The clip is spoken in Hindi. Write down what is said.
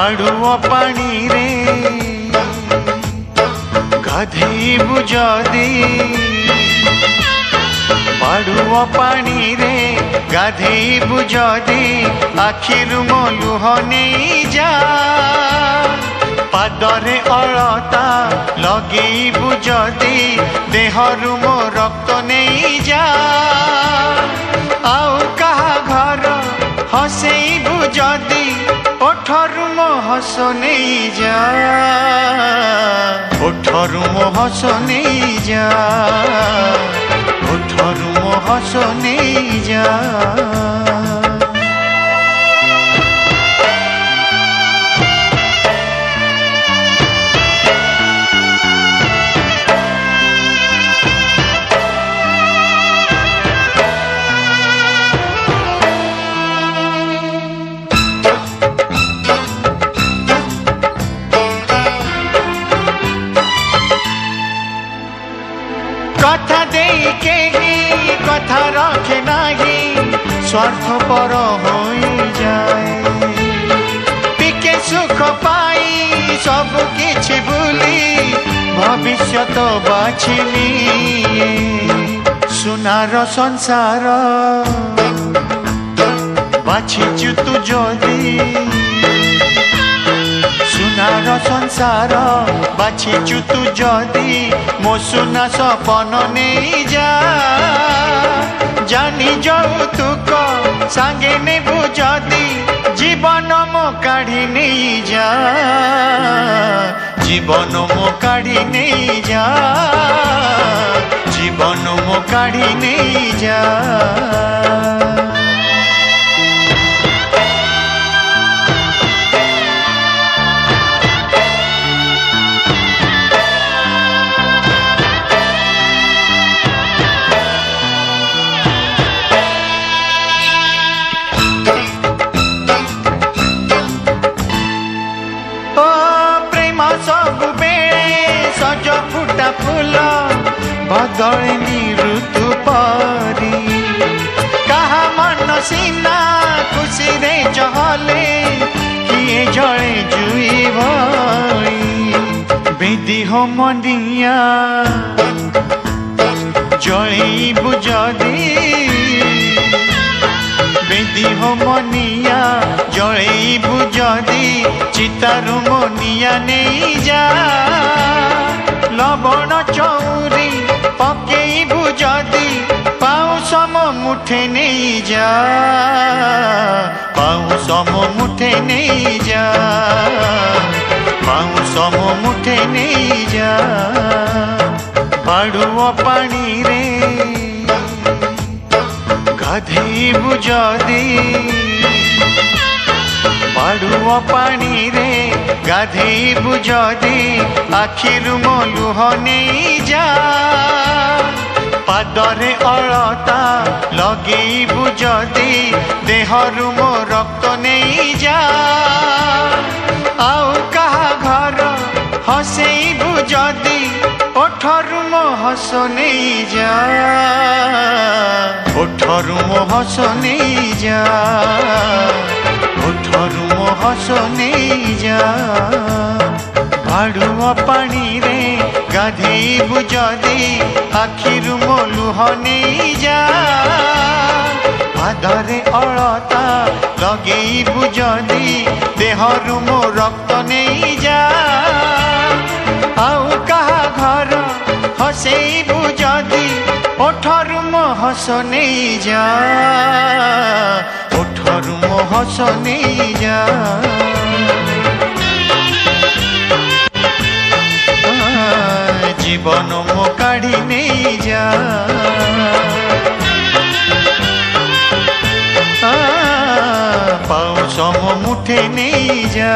बाड़ुआ पानी रे गाधेबु जदी बाड़ुआ पानी रे गाधेबु जदी आखिरु मो लुह नहीं जा पादरे अलता लगेबु जदी देहरु मो रक्त नहीं जा आउ कहा घर हसेबु जदी ओठरु मो हस नहीं जा ओठरु मो हस नहीं जा ओठरु मो हस नहीं जा कथा दे के ही कथा रखे नहीं स्वार्थपर हो जाए टिके सुख पाई सब किछि भूली भविष्यत बाछि निये सुनार संसार बाछिचु तू जदी सुनार संसार बाछिचु तू जदी मो सुना सपन नहीं जा जानी जौतुक सांगे नेबु जदी जीवन मो काढ़ी नहीं जा जीवन मो काढ़ी नहीं जा जीवन मो काढ़ी नहीं जा सबु बेले सज फुटा फूल बदलनी ऋतु परी कहा मन सीना खुशी रे चहले किए जड़े जुई भई बेदी हो मनिया जड़ी बुझदी बेदी हो मनिया जड़े बुझदी चितारु मोनिया नहीं जा लवण चौरी पकई बुझदी पाऊ सम मुठे नहीं जा पाऊ सम मुठे नहीं जा पाऊ सम मुठे नहीं जा बाड़ुआ पानी रे गाधेबु जदी बाड़ुआ पानी रे गाधेबु जदी आखिरु मो लुह नहीं जा पादरे अलता लगेबु जदी देहरु मो रक्त नहीं जा आउ कहा घर हसेबु जदी ओठरु मो हस नहीं जा ओठरु मो हस नहीं जा ओठरु मो हस नहीं जा बाड़ुआ पानी रे गाधेबु जदी आखिरु मो लुह नहीं जा पादरे अलता लगेबु जदी देहरु मो रक्त नहीं जा आउ कहा घर हसेबु जदी ओठरु मो हस नहीं जा ओठरु मो हस नहीं जा जीवन मो काढ़ी नहीं जा पाऊ सम मुठे नहीं जा।